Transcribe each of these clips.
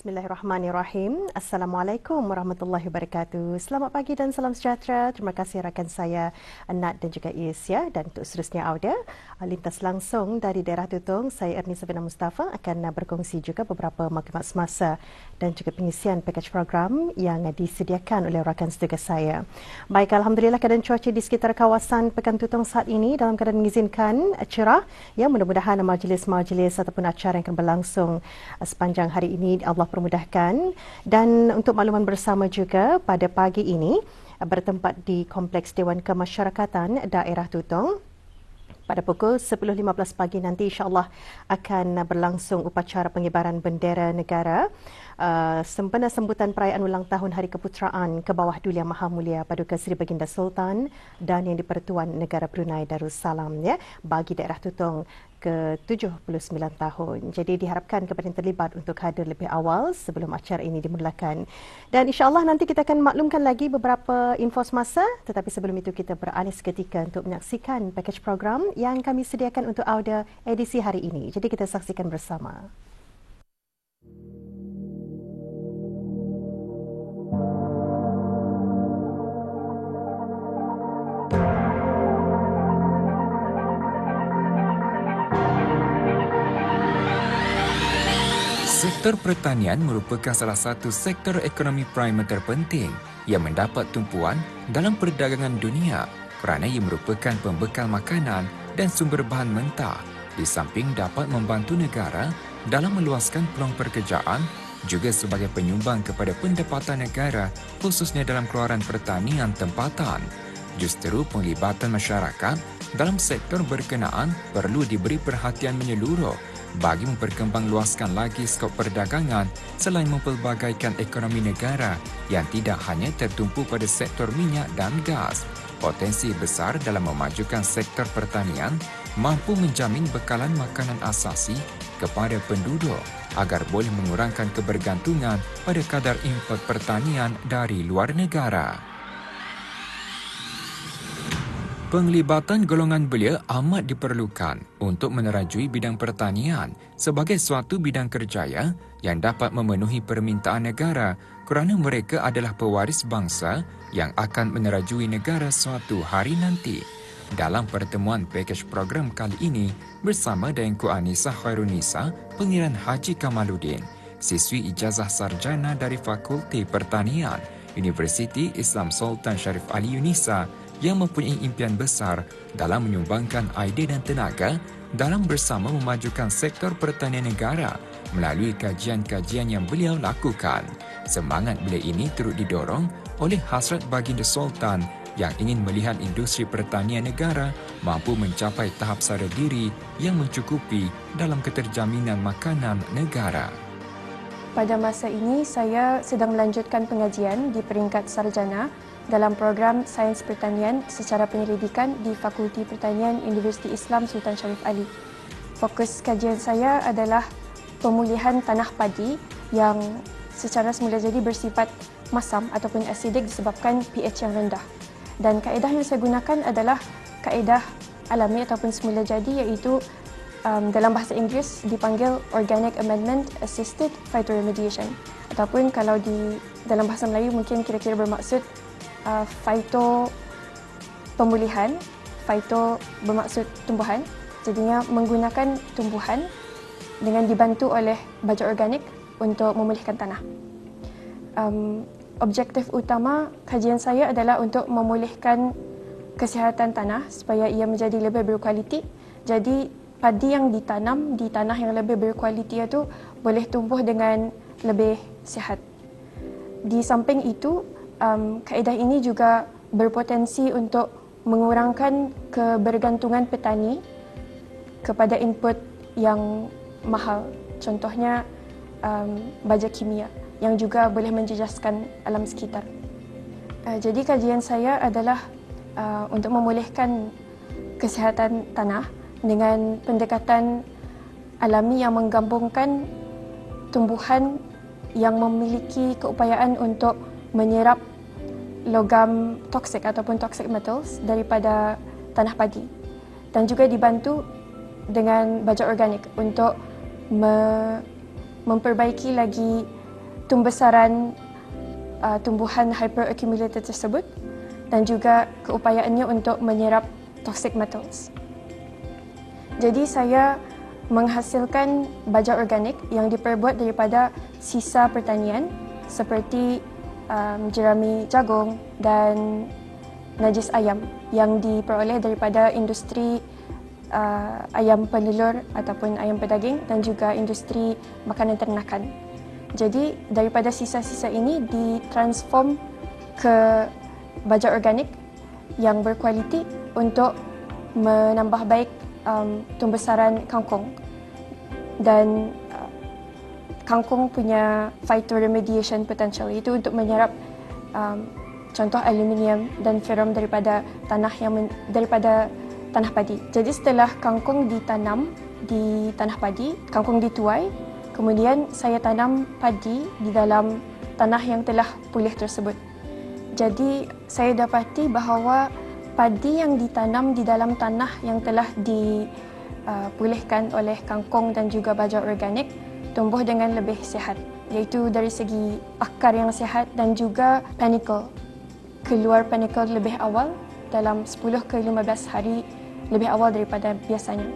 Bismillahirrahmanirrahim. Assalamualaikum warahmatullahi wabarakatuh. Selamat pagi dan salam sejahtera. Terima kasih rakan saya Nat dan juga Is ya, dan untuk seterusnya Auda lintas langsung dari daerah Tutong. Saya Ernie Sabina Mustafa akan berkongsi juga beberapa maklumat semasa dan juga pengisian pakej program yang disediakan oleh rakan setugas saya. Baik, alhamdulillah keadaan cuaca di sekitar kawasan Pekan Tutong saat ini dalam keadaan mengizinkan cerah. Ya, mudah-mudahan majlis-majlis ataupun acara yang akan berlangsung sepanjang hari ini Allah permudahkan. Dan untuk makluman bersama juga pada pagi ini bertempat di Kompleks Dewan Kemasyarakatan Daerah Tutong. Pada pukul 10.15 pagi nanti insya-Allah akan berlangsung upacara pengibaran bendera negara sempena sambutan perayaan ulang tahun Hari Keputeraan ke bawah Duli Yang Maha Mulia Paduka Seri Baginda Sultan dan Yang di-Pertuan Negara Brunei Darussalam ya, bagi daerah Tutong ke-79 tahun. Jadi diharapkan kepada yang terlibat untuk hadir lebih awal sebelum acara ini dimulakan. Dan insya-Allah nanti kita akan maklumkan lagi beberapa info semasa, tetapi sebelum itu kita beralih seketika untuk menyaksikan pakej program yang kami sediakan untuk Auda edisi hari ini. Jadi kita saksikan bersama. Sektor pertanian merupakan salah satu sektor ekonomi primer terpenting yang mendapat tumpuan dalam perdagangan dunia kerana ia merupakan pembekal makanan dan sumber bahan mentah di samping dapat membantu negara dalam meluaskan peluang pekerjaan juga sebagai penyumbang kepada pendapatan negara khususnya dalam keluaran pertanian tempatan. Justru penglibatan masyarakat dalam sektor berkenaan perlu diberi perhatian menyeluruh bagi memperkembangluaskan lagi skop perdagangan selain mempelbagaikan ekonomi negara yang tidak hanya tertumpu pada sektor minyak dan gas. Potensi besar dalam memajukan sektor pertanian mampu menjamin bekalan makanan asasi kepada penduduk agar boleh mengurangkan kebergantungan pada kadar import pertanian dari luar negara. Penglibatan golongan belia amat diperlukan untuk menerajui bidang pertanian sebagai suatu bidang kerjaya yang dapat memenuhi permintaan negara kerana mereka adalah pewaris bangsa yang akan menerajui negara suatu hari nanti. Dalam pertemuan pakej program kali ini bersama Daengku Anissa Khairunisa, Pengiran Haji Kamaluddin, siswi ijazah sarjana dari Fakulti Pertanian, Universiti Islam Sultan Sharif Ali Yunisa yang mempunyai impian besar dalam menyumbangkan idea dan tenaga dalam bersama memajukan sektor pertanian negara melalui kajian-kajian yang beliau lakukan. Semangat beliau ini turut didorong oleh hasrat Baginda Sultan yang ingin melihat industri pertanian negara mampu mencapai tahap sara diri yang mencukupi dalam keterjaminan makanan negara. Pada masa ini, saya sedang melanjutkan pengajian di peringkat sarjana dalam program Sains Pertanian secara penyelidikan di Fakulti Pertanian Universiti Islam Sultan Sharif Ali. Fokus kajian saya adalah pemulihan tanah padi yang secara semula jadi bersifat masam ataupun acidic disebabkan pH yang rendah. Dan kaedah yang saya gunakan adalah kaedah alami ataupun semula jadi iaitu dalam bahasa Inggeris dipanggil Organic Amendment Assisted Phytoremediation ataupun kalau dalam bahasa Melayu mungkin kira-kira bermaksud phyto pemulihan, phyto bermaksud tumbuhan. Jadinya menggunakan tumbuhan dengan dibantu oleh baja organik untuk memulihkan tanah. Objektif utama kajian saya adalah untuk memulihkan kesihatan tanah supaya ia menjadi lebih berkualiti. Jadi padi yang ditanam di tanah yang lebih berkualiti itu boleh tumbuh dengan lebih sihat. Di samping itu, kaedah ini juga berpotensi untuk mengurangkan kebergantungan petani kepada input yang mahal. Contohnya baja kimia yang juga boleh menjejaskan alam sekitar. Jadi kajian saya adalah untuk memulihkan kesihatan tanah dengan pendekatan alami yang menggabungkan tumbuhan yang memiliki keupayaan untuk menyerap logam toksik ataupun toxic metals daripada tanah padi, dan juga dibantu dengan baja organik untuk memperbaiki lagi tumbesaran tumbuhan hyperaccumulated tersebut dan juga keupayaannya untuk menyerap toxic metals. Jadi saya menghasilkan baja organik yang diperbuat daripada sisa pertanian seperti jerami jagung dan najis ayam yang diperoleh daripada industri ayam penelur ataupun ayam pedaging dan juga industri makanan ternakan. Jadi daripada sisa-sisa ini ditransform ke baja organik yang berkualiti untuk menambah baik tumbesaran kangkung, dan kangkung punya phytoremediation potential, itu untuk menyerap contoh aluminium dan ferum daripada daripada tanah padi. Jadi setelah kangkung ditanam di tanah padi, kangkung dituai, kemudian saya tanam padi di dalam tanah yang telah pulih tersebut. Jadi saya dapati bahawa padi yang ditanam di dalam tanah yang telah dipulihkan oleh kangkung dan juga baja organik tumbuh dengan lebih sihat, iaitu dari segi akar yang sihat dan juga panicle. Keluar panicle lebih awal dalam 10 ke 15 hari lebih awal daripada biasanya.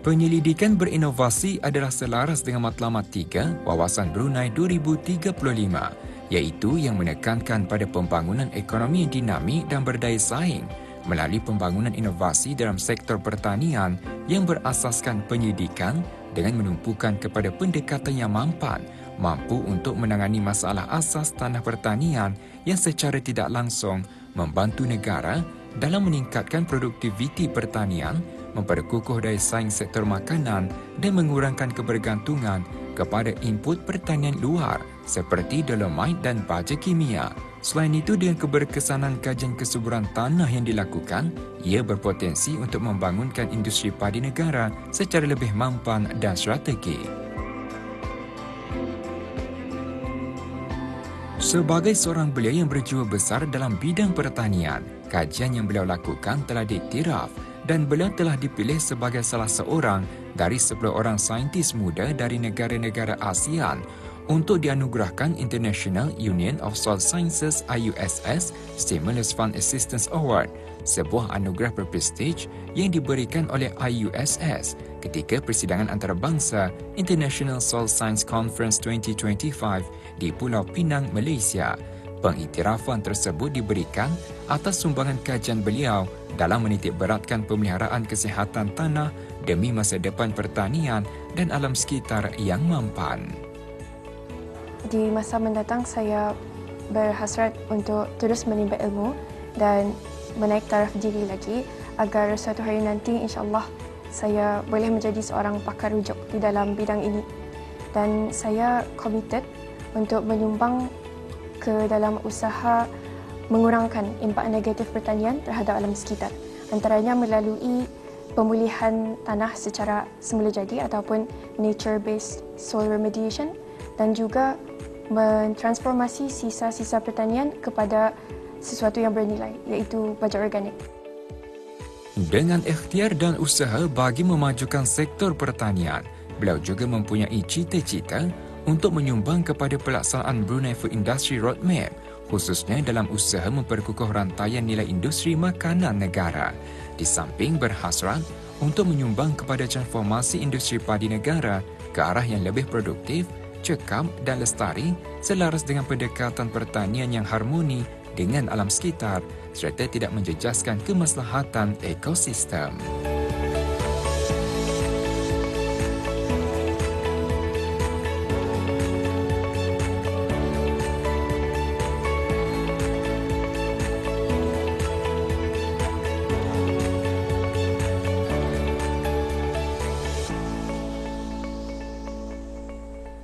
Penyelidikan berinovasi adalah selaras dengan matlamat 3 Wawasan Brunei 2035, iaitu yang menekankan pada pembangunan ekonomi yang dinamik dan berdaya saing melalui pembangunan inovasi dalam sektor pertanian yang berasaskan penyidikan dengan menumpukan kepada pendekatan yang mampu untuk menangani masalah asas tanah pertanian yang secara tidak langsung membantu negara dalam meningkatkan produktiviti pertanian, memperkukuh daya saing sektor makanan dan mengurangkan kebergantungan kepada input pertanian luar seperti dolomite dan baja kimia. Selain itu, dengan keberkesanan kajian kesuburan tanah yang dilakukan, ia berpotensi untuk membangunkan industri padi negara secara lebih mampan dan strategi. Sebagai seorang belia yang berjiwa besar dalam bidang pertanian, kajian yang beliau lakukan telah diiktiraf dan beliau telah dipilih sebagai salah seorang dari 10 orang saintis muda dari negara-negara ASEAN untuk dianugerahkan International Union of Soil Sciences IUSS Stimulus Fund Assistance Award, sebuah anugerah berprestij yang diberikan oleh IUSS ketika persidangan antarabangsa International Soil Science Conference 2025 di Pulau Pinang, Malaysia. Pengiktirafan tersebut diberikan atas sumbangan kajian beliau dalam menitikberatkan pemeliharaan kesihatan tanah demi masa depan pertanian dan alam sekitar yang mampan. Di masa mendatang, saya berhasrat untuk terus menimba ilmu dan menaik taraf diri lagi agar suatu hari nanti insya-Allah saya boleh menjadi seorang pakar rujuk di dalam bidang ini. Dan saya committed untuk menyumbang ke dalam usaha mengurangkan impak negatif pertanian terhadap alam sekitar, antaranya melalui pemulihan tanah secara semula jadi ataupun nature-based soil remediation, dan juga mentransformasi sisa-sisa pertanian kepada sesuatu yang bernilai, iaitu baja organik. Dengan ikhtiar dan usaha bagi memajukan sektor pertanian, beliau juga mempunyai cita-cita untuk menyumbang kepada pelaksanaan Brunei Food Industry Roadmap, khususnya dalam usaha memperkukuh rantaian nilai industri makanan negara, di samping berhasrat untuk menyumbang kepada transformasi industri padi negara ke arah yang lebih produktif, cekap dan lestari selaras dengan pendekatan pertanian yang harmoni dengan alam sekitar serta tidak menjejaskan kemaslahatan ekosistem.